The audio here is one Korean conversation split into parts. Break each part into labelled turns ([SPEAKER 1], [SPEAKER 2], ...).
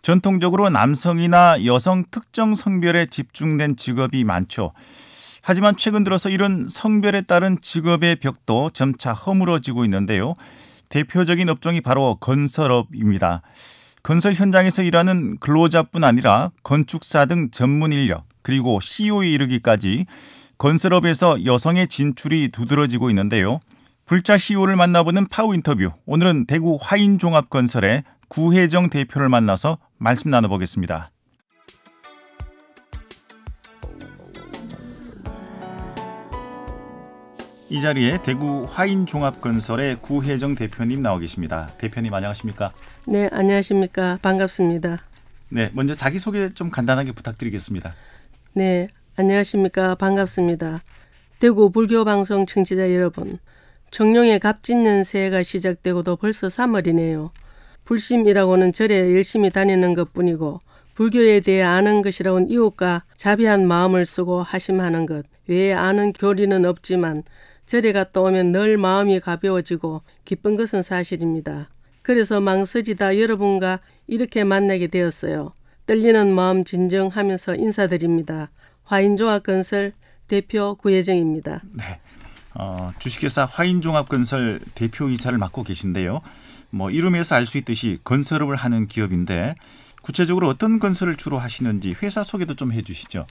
[SPEAKER 1] 전통적으로 남성이나 여성 특정 성별에 집중된 직업이 많죠. 하지만 최근 들어서 이런 성별에 따른 직업의 벽도 점차 허물어지고 있는데요. 대표적인 업종이 바로 건설업입니다. 건설 현장에서 일하는 근로자뿐 아니라 건축사 등 전문 인력, 그리고 CEO에 이르기까지 건설업에서 여성의 진출이 두드러지고 있는데요. 불자 CEO를 만나보는 파워 인터뷰. 오늘은 대구 화인종합건설의 구혜정 대표를 만나서 말씀 나눠보겠습니다. 이 자리에 대구 화인종합건설의 구혜정 대표님 나와 계십니다. 대표님 안녕하십니까?
[SPEAKER 2] 네, 안녕하십니까? 반갑습니다.
[SPEAKER 1] 네, 먼저 자기소개 좀 간단하게 부탁드리겠습니다.
[SPEAKER 2] 네, 안녕하십니까? 반갑습니다. 대구 불교방송 청취자 여러분, 청룡의 갑짓는 새해가 시작되고도 벌써 3월이네요. 불심이라고는 절에 열심히 다니는 것뿐이고 불교에 대해 아는 것이라고는 이웃과 자비한 마음을 쓰고 하심하는 것 외에 아는 교리는 없지만 절에 갔다 오면 늘 마음이 가벼워지고 기쁜 것은 사실입니다. 그래서 망설이다 여러분과 이렇게 만나게 되었어요. 떨리는 마음 진정하면서 인사드립니다. 화인종합건설 대표 구혜정입니다.
[SPEAKER 1] 네, 주식회사 화인종합건설 대표이사를 맡고 계신데요. 이름에서 알 수 있듯이 건설업을 하는 기업인데 구체적으로 어떤 건설을 주로 하시는지 회사 소개도 좀 해주시죠.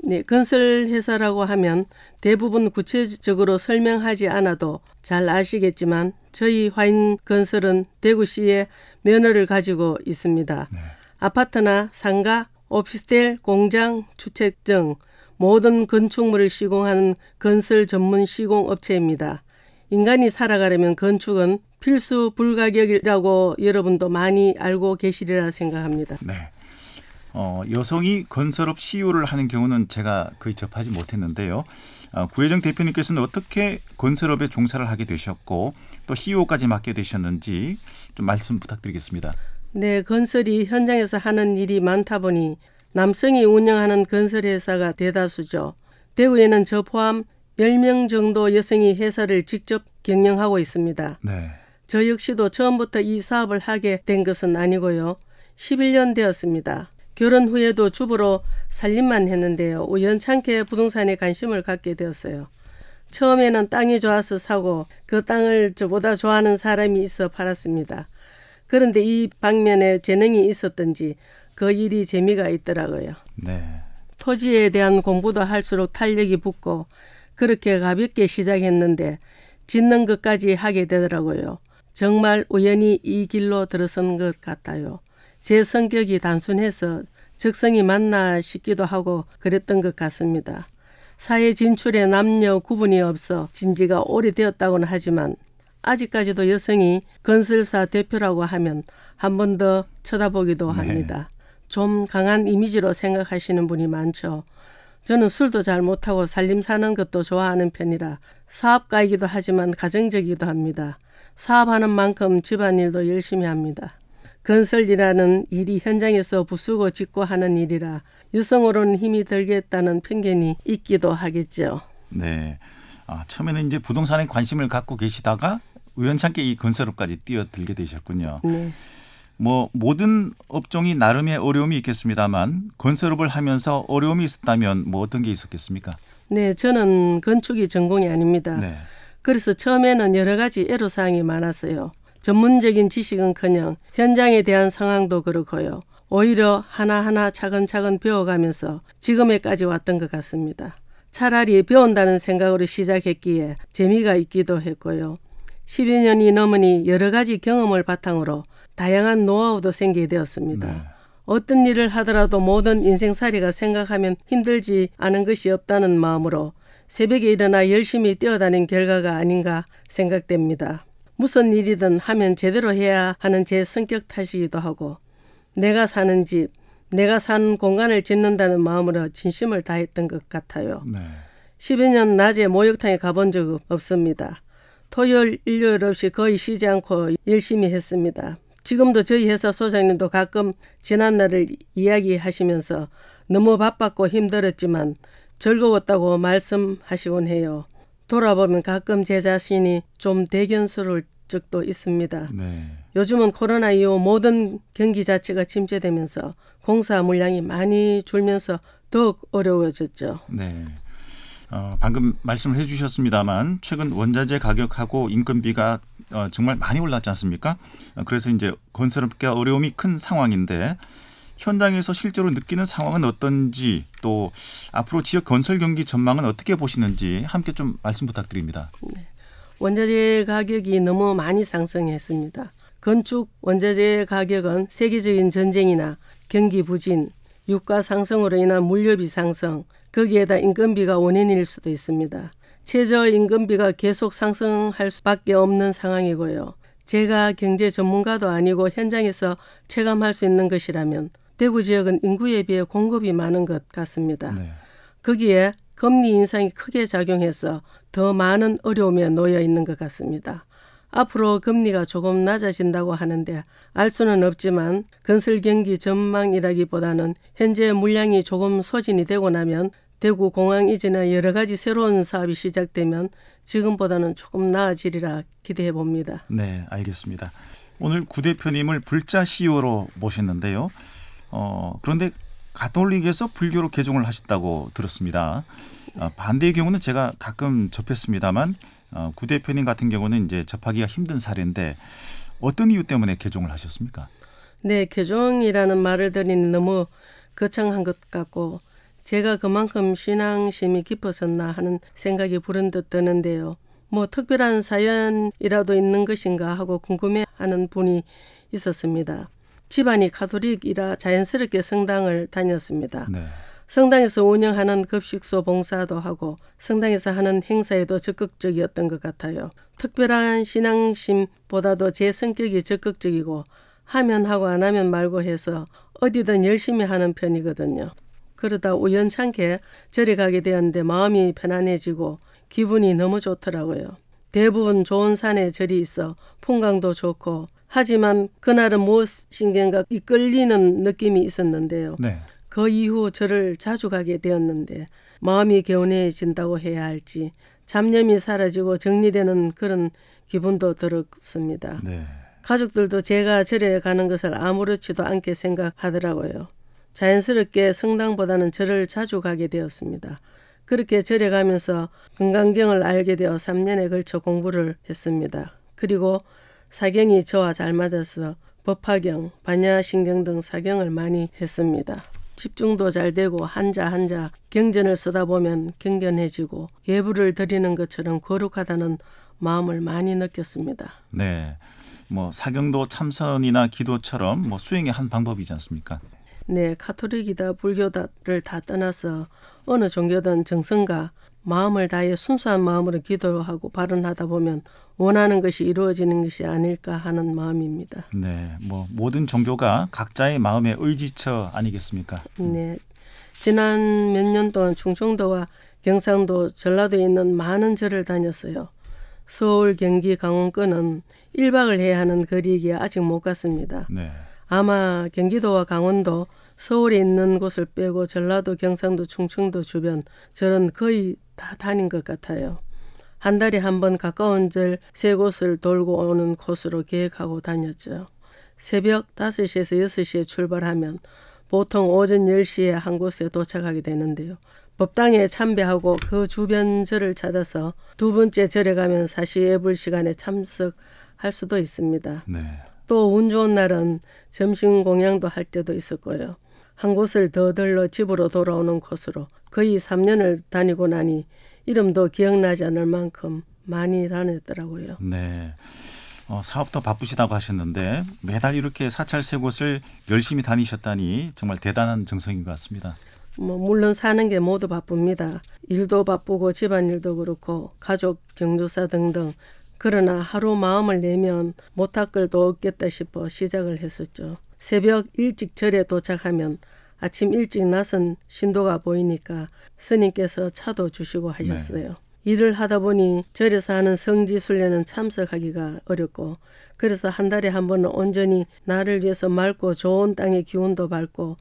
[SPEAKER 2] 네, 건설회사라고 하면 대부분 구체적으로 설명하지 않아도 잘 아시겠지만 저희 화인건설은 대구시에 면허를 가지고 있습니다. 네. 아파트나 상가, 오피스텔, 공장, 주택 등 모든 건축물을 시공하는 건설 전문 시공업체입니다. 인간이 살아가려면 건축은 필수 불가결이라고 여러분도 많이 알고 계시리라 생각합니다.
[SPEAKER 1] 네. 여성이 건설업 CEO를 하는 경우는 제가 거의 접하지 못했는데요. 구혜정 대표님께서는 어떻게 건설업에 종사를 하게 되셨고 또 CEO까지 맡게 되셨는지 좀 말씀 부탁드리겠습니다.
[SPEAKER 2] 네, 건설이 현장에서 하는 일이 많다 보니 남성이 운영하는 건설회사가 대다수죠. 대구에는 저 포함 10명 정도 여성이 회사를 직접 경영하고 있습니다. 네. 저 역시도 처음부터 이 사업을 하게 된 것은 아니고요. 11년 되었습니다. 결혼 후에도 주부로 살림만 했는데요. 우연찮게 부동산에 관심을 갖게 되었어요. 처음에는 땅이 좋아서 사고 그 땅을 저보다 좋아하는 사람이 있어 팔았습니다. 그런데 이 방면에 재능이 있었던지 그 일이 재미가 있더라고요. 네. 토지에 대한 공부도 할수록 탄력이 붙고 그렇게 가볍게 시작했는데 짓는 것까지 하게 되더라고요. 정말 우연히 이 길로 들어선 것 같아요. 제 성격이 단순해서 적성이 맞나 싶기도 하고 그랬던 것 같습니다. 사회 진출에 남녀 구분이 없어 진지가 오래되었다고는 하지만 아직까지도 여성이 건설사 대표라고 하면 한 번 더 쳐다보기도 합니다. 좀 강한 이미지로 생각하시는 분이 많죠. 저는 술도 잘 못하고 살림 사는 것도 좋아하는 편이라 사업가이기도 하지만 가정적이기도 합니다. 사업하는 만큼 집안일도 열심히 합니다. 건설이라는 일이 현장에서 부수고 짓고 하는 일이라 여성으로는 힘이 들겠다는 편견이 있기도 하겠죠.
[SPEAKER 1] 네, 처음에는 이제 부동산에 관심을 갖고 계시다가 우연찮게 이 건설업까지 뛰어들게 되셨군요. 네. 모든 업종이 나름의 어려움이 있겠습니다만 건설업을 하면서 어려움이 있었다면 어떤 게 있었겠습니까?
[SPEAKER 2] 네, 저는 건축이 전공이 아닙니다. 네. 그래서 처음에는 여러 가지 애로사항이 많았어요. 전문적인 지식은커녕 현장에 대한 상황도 그렇고요. 오히려 하나하나 차근차근 배워가면서 지금에까지 왔던 것 같습니다. 차라리 배운다는 생각으로 시작했기에 재미가 있기도 했고요. 12년이 넘으니 여러 가지 경험을 바탕으로 다양한 노하우도 생기게 되었습니다. 네. 어떤 일을 하더라도 모든 인생살이가 생각하면 힘들지 않은 것이 없다는 마음으로 새벽에 일어나 열심히 뛰어다닌 결과가 아닌가 생각됩니다. 무슨 일이든 하면 제대로 해야 하는 제 성격 탓이기도 하고 내가 사는 집, 내가 사는 공간을 짓는다는 마음으로 진심을 다했던 것 같아요. 네. 12년 낮에 목욕탕에 가본 적 없습니다. 토요일, 일요일 없이 거의 쉬지 않고 열심히 했습니다. 지금도 저희 회사 소장님도 가끔 지난날을 이야기하시면서 너무 바빴고 힘들었지만 즐거웠다고 말씀하시곤 해요. 돌아보면 가끔 제 자신이 좀 대견스러울 적도 있습니다. 네. 요즘은 코로나 이후 모든 경기 자체가 침체되면서 공사 물량이 많이 줄면서 더욱 어려워졌죠.
[SPEAKER 1] 네. 방금 말씀을 해주셨습니다만 최근 원자재 가격하고 인건비가 정말 많이 올랐지 않습니까? 그래서 이제 건설업계가 어려움이 큰 상황인데 현장에서 실제로 느끼는 상황은 어떤지 또 앞으로 지역 건설 경기 전망은 어떻게 보시는지 함께 좀 말씀 부탁드립니다.
[SPEAKER 2] 네. 원자재 가격이 너무 많이 상승했습니다. 건축 원자재 가격은 세계적인 전쟁이나 경기 부진, 유가 상승으로 인한 물류비 상승, 거기에다 인건비가 원인일 수도 있습니다. 최저임금비가 계속 상승할 수밖에 없는 상황이고요. 제가 경제 전문가도 아니고 현장에서 체감할 수 있는 것이라면 대구 지역은 인구에 비해 공급이 많은 것 같습니다.
[SPEAKER 1] 네.
[SPEAKER 2] 거기에 금리 인상이 크게 작용해서 더 많은 어려움에 놓여 있는 것 같습니다. 앞으로 금리가 조금 낮아진다고 하는데 알 수는 없지만 건설 경기 전망이라기보다는 현재 물량이 조금 소진이 되고 나면 대구 공항 이전에 여러 가지 새로운 사업이 시작되면 지금보다는 조금 나아지리라 기대해 봅니다.
[SPEAKER 1] 네, 알겠습니다. 오늘 구 대표님을 불자 CEO로 모셨는데요. 그런데 가톨릭에서 불교로 개종을 하셨다고 들었습니다. 반대의 경우는 제가 가끔 접했습니다만 구 대표님 같은 경우는 이제 접하기가 힘든 사례인데 어떤 이유 때문에 개종을 하셨습니까?
[SPEAKER 2] 네, 개종이라는 말을 들으니 너무 거창한 것 같고 제가 그만큼 신앙심이 깊어졌나 하는 생각이 불현듯 드는데요. 뭐 특별한 사연이라도 있는 것인가 하고 궁금해하는 분이 있었습니다. 집안이 가톨릭이라 자연스럽게 성당을 다녔습니다.
[SPEAKER 1] 네.
[SPEAKER 2] 성당에서 운영하는 급식소 봉사도 하고 성당에서 하는 행사에도 적극적이었던 것 같아요. 특별한 신앙심보다도 제 성격이 적극적이고 하면 하고 안 하면 말고 해서 어디든 열심히 하는 편이거든요. 그러다 우연찮게 절에 가게 되었는데 마음이 편안해지고 기분이 너무 좋더라고요. 대부분 좋은 산에 절이 있어 풍광도 좋고 하지만 그날은 무엇인가 이끌리는 느낌이 있었는데요.
[SPEAKER 1] 네.
[SPEAKER 2] 그 이후 절을 자주 가게 되었는데 마음이 개운해진다고 해야 할지 잡념이 사라지고 정리되는 그런 기분도 들었습니다.
[SPEAKER 1] 네.
[SPEAKER 2] 가족들도 제가 절에 가는 것을 아무렇지도 않게 생각하더라고요. 자연스럽게 성당보다는 절을 자주 가게 되었습니다. 그렇게 절에 가면서 금강경을 알게 되어 3년에 걸쳐 공부를 했습니다. 그리고 사경이 저와 잘 맞아서 법화경, 반야신경 등 사경을 많이 했습니다. 집중도 잘 되고 한자 경전을 쓰다 보면 경건해지고 예불을 드리는 것처럼 거룩하다는 마음을 많이 느꼈습니다.
[SPEAKER 1] 네. 뭐 사경도 참선이나 기도처럼 뭐 수행의 한 방법이지 않습니까?
[SPEAKER 2] 네, 가톨릭이다 불교다를 다 떠나서 어느 종교든 정성과 마음을 다해 순수한 마음으로 기도하고 발언하다 보면 원하는 것이 이루어지는 것이 아닐까 하는 마음입니다.
[SPEAKER 1] 네, 뭐 모든 종교가 각자의 마음의 의지처 아니겠습니까?
[SPEAKER 2] 네, 지난 몇 년 동안 충청도와 경상도, 전라도에 있는 많은 절을 다녔어요. 서울, 경기, 강원권은 1박을 해야 하는 거리이기에 아직 못 갔습니다.
[SPEAKER 1] 네.
[SPEAKER 2] 아마 경기도와 강원도, 서울에 있는 곳을 빼고 전라도, 경상도, 충청도 주변 절은 거의 다 다닌 것 같아요. 한 달에 한 번 가까운 절 3곳을 돌고 오는 코스로 계획하고 다녔죠. 새벽 5시에서 6시에 출발하면 보통 오전 10시에 한 곳에 도착하게 되는데요. 법당에 참배하고 그 주변 절을 찾아서 두 번째 절에 가면 사시예불 시간에 참석할 수도 있습니다.
[SPEAKER 1] 네.
[SPEAKER 2] 또 운 좋은 날은 점심 공양도 할 때도 있었고요. 한 곳을 더 들러 집으로 돌아오는 코스로 거의 3년을 다니고 나니 이름도 기억나지 않을 만큼 많이 다녔더라고요.
[SPEAKER 1] 네. 사업도 바쁘시다고 하셨는데 매달 이렇게 사찰 3곳을 열심히 다니셨다니 정말 대단한 정성인 것 같습니다.
[SPEAKER 2] 물론 사는 게 모두 바쁩니다. 일도 바쁘고 집안일도 그렇고 가족, 경조사 등등. 그러나 하루 마음을 내면 못할 걸도 없겠다 싶어 시작을 했었죠. 새벽 일찍 절에 도착하면 아침 일찍 나선 신도가 보이니까 스님께서 차도 주시고 하셨어요. 네. 일을 하다 보니 절에서 하는 성지순례는 참석하기가 어렵고 그래서 한 달에 한 번은 온전히 나를 위해서 맑고 좋은 땅의 기운도 밟고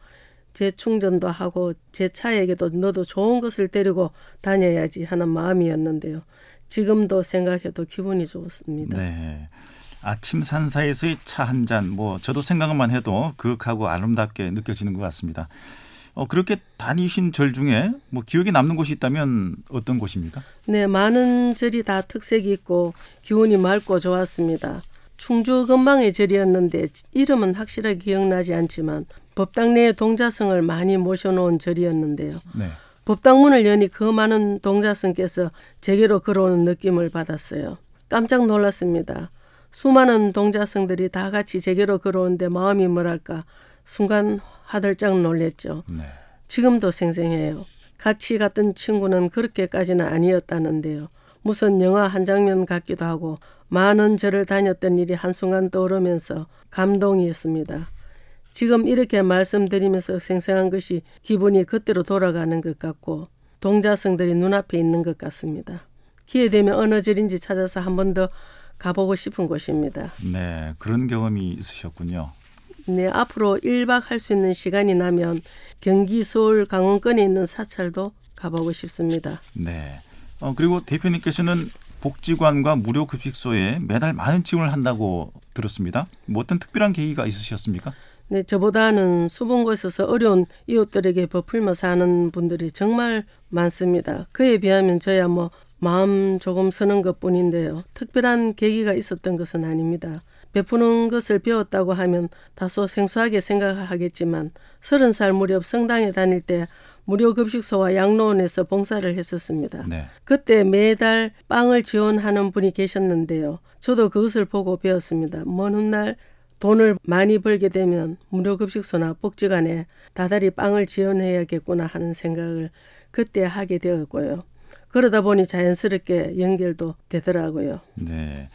[SPEAKER 2] 재충전도 하고 제 차에게도 너도 좋은 것을 데리고 다녀야지 하는 마음이었는데요. 지금도 생각해도 기분이 좋습니다.
[SPEAKER 1] 네. 아침 산사에서의 차 한 잔, 저도 생각만 해도 그윽하고 아름답게 느껴지는 것 같습니다. 그렇게 다니신 절 중에 기억에 남는 곳이 있다면 어떤 곳입니까?
[SPEAKER 2] 네, 많은 절이 다 특색이 있고 기운이 맑고 좋았습니다. 충주 근방의 절이었는데 이름은 확실하게 기억나지 않지만 법당 내에 동자승을 많이 모셔놓은 절이었는데요.
[SPEAKER 1] 네.
[SPEAKER 2] 법당문을 여니 그 많은 동자승께서 제게로 걸어오는 느낌을 받았어요. 깜짝 놀랐습니다. 수많은 동자승들이 다 같이 제게로 걸어오는데 마음이 뭐랄까 순간 화들짝 놀랬죠.
[SPEAKER 1] 네.
[SPEAKER 2] 지금도 생생해요. 같이 갔던 친구는 그렇게까지는 아니었다는데요. 무슨 영화 한 장면 같기도 하고 많은 절을 다녔던 일이 한순간 떠오르면서 감동이었습니다. 지금 이렇게 말씀드리면서 생생한 것이 기분이 그때로 돌아가는 것 같고 동자승들이 눈앞에 있는 것 같습니다. 기회 되면 어느 절인지 찾아서 한 번 더 가보고 싶은 곳입니다.
[SPEAKER 1] 네, 그런 경험이 있으셨군요.
[SPEAKER 2] 네, 앞으로 1박 할 수 있는 시간이 나면 경기, 서울, 강원권에 있는 사찰도 가보고 싶습니다.
[SPEAKER 1] 네. 그리고 대표님께서는 복지관과 무료급식소에 매달 많은 지원을 한다고 들었습니다. 어떤 특별한 계기가 있으셨습니까?
[SPEAKER 2] 네, 저보다는 수본 곳에서 어려운 이웃들에게 베풀며 사는 분들이 정말 많습니다. 그에 비하면 저야 마음 조금 쓰는 것뿐인데요. 특별한 계기가 있었던 것은 아닙니다. 베푸는 것을 배웠다고 하면 다소 생소하게 생각하겠지만 30살 무렵 성당에 다닐 때 무료급식소와 양로원에서 봉사를 했었습니다.
[SPEAKER 1] 네.
[SPEAKER 2] 그때 매달 빵을 지원하는 분이 계셨는데요. 저도 그것을 보고 배웠습니다. 먼 훗날 돈을 많이 벌게 되면 무료급식소나 복지관에 다달이 빵을 지원해야겠구나 하는 생각을 그때 하게 되었고요. 그러다 보니 자연스럽게 연결도 되더라고요.
[SPEAKER 1] 네.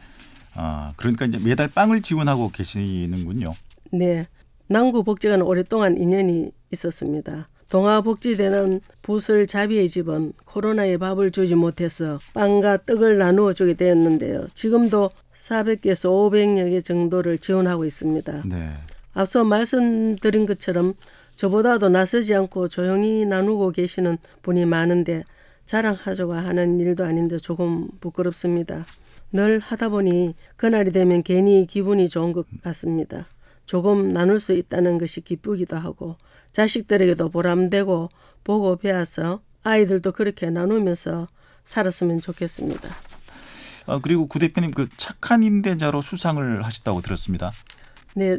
[SPEAKER 1] 그러니까 이제 매달 빵을 지원하고 계시는군요.
[SPEAKER 2] 네. 남구복지관은 오랫동안 인연이 있었습니다. 동아복지대는 부설 자비의 집은 코로나에 밥을 주지 못해서 빵과 떡을 나누어 주게 되었는데요. 지금도 400개에서 500여 개 정도를 지원하고 있습니다.
[SPEAKER 1] 네.
[SPEAKER 2] 앞서 말씀드린 것처럼 저보다도 나서지 않고 조용히 나누고 계시는 분이 많은데 자랑하자고 하는 일도 아닌데 조금 부끄럽습니다. 늘 하다 보니 그날이 되면 괜히 기분이 좋은 것 같습니다. 조금 나눌 수 있다는 것이 기쁘기도 하고 자식들에게도 보람되고 보고 배워서 아이들도 그렇게 나누면서 살았으면 좋겠습니다.
[SPEAKER 1] 그리고 구 대표님 착한 임대자로 수상을 하셨다고 들었습니다.
[SPEAKER 2] 네,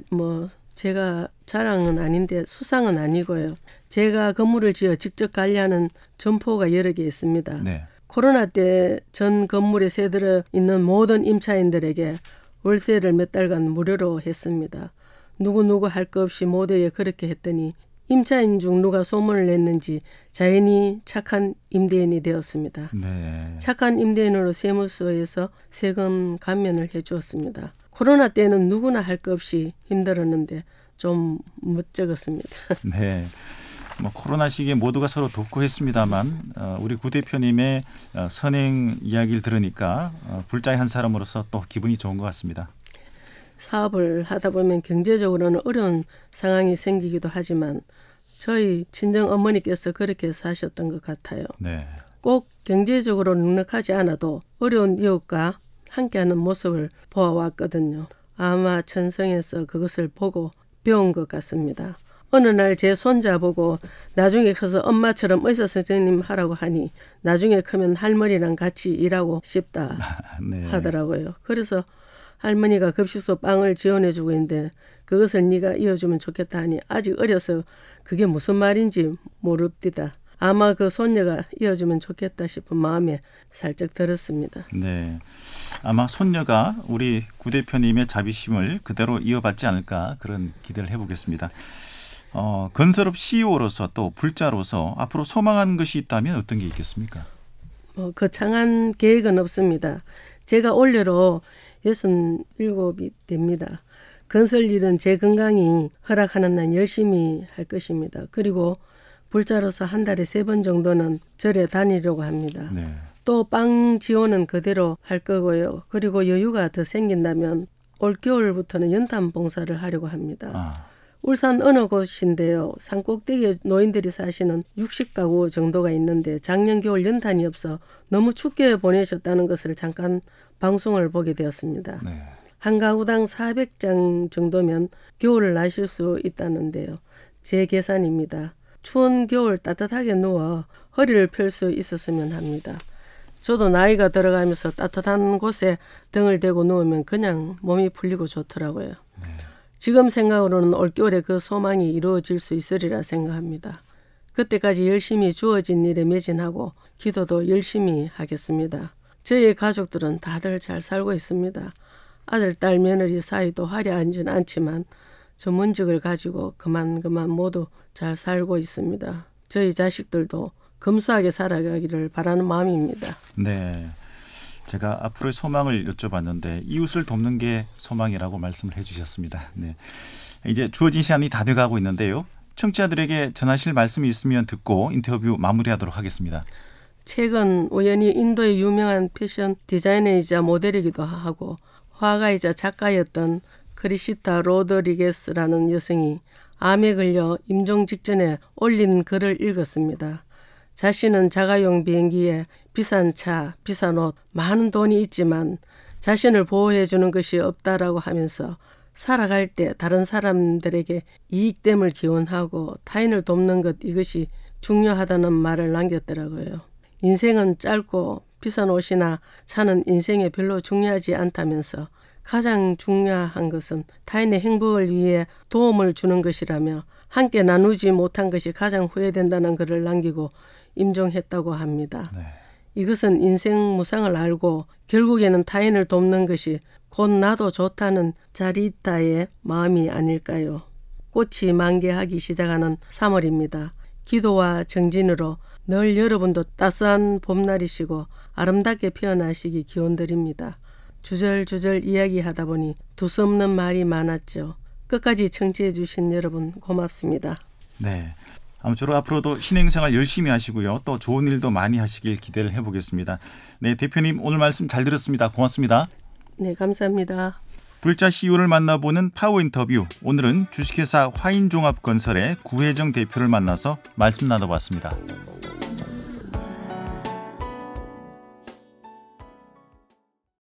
[SPEAKER 2] 제가 자랑은 아닌데 수상은 아니고요. 제가 건물을 지어 직접 관리하는 점포가 여러 개 있습니다.
[SPEAKER 1] 네.
[SPEAKER 2] 코로나 때 전 건물에 새들어 있는 모든 임차인들에게 월세를 몇 달간 무료로 했습니다. 누구 할 것 없이 모두에 그렇게 했더니 임차인 중 누가 소문을 냈는지 자연히 착한 임대인이 되었습니다.
[SPEAKER 1] 네.
[SPEAKER 2] 착한 임대인으로 세무서에서 세금 감면을 해주었습니다. 코로나 때는 누구나 할 것 없이 힘들었는데 좀 멋쩍었습니다.
[SPEAKER 1] 네. 코로나 시기에 모두가 서로 돕고 했습니다만 우리 구 대표님의 선행 이야기를 들으니까 불자의 한 사람으로서 또 기분이 좋은 것 같습니다.
[SPEAKER 2] 사업을 하다 보면 경제적으로는 어려운 상황이 생기기도 하지만 저희 친정 어머니께서 그렇게 사셨던 것 같아요.
[SPEAKER 1] 네.
[SPEAKER 2] 꼭 경제적으로 넉넉하지 않아도 어려운 이웃과 함께하는 모습을 보아왔거든요. 아마 천성에서 그것을 보고 배운 것 같습니다. 어느 날 제 손자 보고 나중에 커서 엄마처럼 의사 선생님 하라고 하니 나중에 크면 할머니랑 같이 일하고 싶다
[SPEAKER 1] 네.
[SPEAKER 2] 하더라고요. 그래서 할머니가 급식소 빵을 지원해주고 있는데 그것을 네가 이어주면 좋겠다 하니 아직 어려서 그게 무슨 말인지 모릅디다. 아마 그 손녀가 이어주면 좋겠다 싶은 마음에 살짝 들었습니다.
[SPEAKER 1] 네, 아마 손녀가 우리 구 대표님의 자비심을 그대로 이어받지 않을까 그런 기대를 해보겠습니다. 건설업 CEO로서 또 불자로서 앞으로 소망하는 것이 있다면 어떤 게 있겠습니까?
[SPEAKER 2] 거창한 계획은 없습니다. 제가 올해로 67이 됩니다. 건설 일은 제 건강이 허락하는 날 열심히 할 것입니다. 그리고 불자로서 한 달에 3번 정도는 절에 다니려고 합니다.
[SPEAKER 1] 네.
[SPEAKER 2] 또 빵 지원은 그대로 할 거고요. 그리고 여유가 더 생긴다면 올겨울부터는 연탄 봉사를 하려고 합니다. 울산 어느 곳인데요. 산꼭대기에 노인들이 사시는 60가구 정도가 있는데 작년 겨울 연탄이 없어 너무 춥게 보내셨다는 것을 잠깐 방송을 보게 되었습니다.
[SPEAKER 1] 네.
[SPEAKER 2] 한 가구당 400장 정도면 겨울을 나실 수 있다는데요. 제 계산입니다. 추운 겨울 따뜻하게 누워 허리를 펼 수 있었으면 합니다. 저도 나이가 들어가면서 따뜻한 곳에 등을 대고 누우면 그냥 몸이 풀리고 좋더라고요. 지금 생각으로는 올겨울에 그 소망이 이루어질 수 있으리라 생각합니다. 그때까지 열심히 주어진 일에 매진하고 기도도 열심히 하겠습니다. 저희 가족들은 다들 잘 살고 있습니다. 아들, 딸, 며느리 사이도 화려하지는 않지만 전문직을 가지고 그만 모두 잘 살고 있습니다. 저희 자식들도 검소하게 살아가기를 바라는 마음입니다.
[SPEAKER 1] 네, 제가 앞으로의 소망을 여쭤봤는데 이웃을 돕는 게 소망이라고 말씀을 해주셨습니다. 네, 이제 주어진 시간이 다 돼가고 있는데요. 청취자들에게 전하실 말씀이 있으면 듣고 인터뷰 마무리하도록 하겠습니다.
[SPEAKER 2] 최근 우연히 인도의 유명한 패션 디자이너이자 모델이기도 하고 화가이자 작가였던 크리시타 로드리게스라는 여성이 암에 걸려 임종 직전에 올린 글을 읽었습니다. 자신은 자가용 비행기에 비싼 차, 비싼 옷, 많은 돈이 있지만 자신을 보호해주는 것이 없다라고 하면서 살아갈 때 다른 사람들에게 이익됨을 기원하고 타인을 돕는 것, 이것이 중요하다는 말을 남겼더라고요. 인생은 짧고 비싼 옷이나 차는 인생에 별로 중요하지 않다면서 가장 중요한 것은 타인의 행복을 위해 도움을 주는 것이라며 함께 나누지 못한 것이 가장 후회된다는 글을 남기고 임종했다고 합니다.
[SPEAKER 1] 네.
[SPEAKER 2] 이것은 인생 무상을 알고 결국에는 타인을 돕는 것이 곧 나도 좋다는 자리타의 마음이 아닐까요? 꽃이 만개하기 시작하는 3월입니다. 기도와 정진으로 늘 여러분도 따스한 봄날이시고 아름답게 피어나시기 기원드립니다. 주절주절 이야기하다 보니 두서없는 말이 많았죠. 끝까지 청취해 주신 여러분 고맙습니다.
[SPEAKER 1] 네, 아무쪼록 앞으로도 신행생활 열심히 하시고요. 또 좋은 일도 많이 하시길 기대를 해보겠습니다. 네, 대표님 오늘 말씀 잘 들었습니다. 고맙습니다.
[SPEAKER 2] 네, 감사합니다.
[SPEAKER 1] 불자 CEO를 만나보는 파워 인터뷰. 오늘은 주식회사 화인종합건설의 구혜정 대표를 만나서 말씀 나눠봤습니다.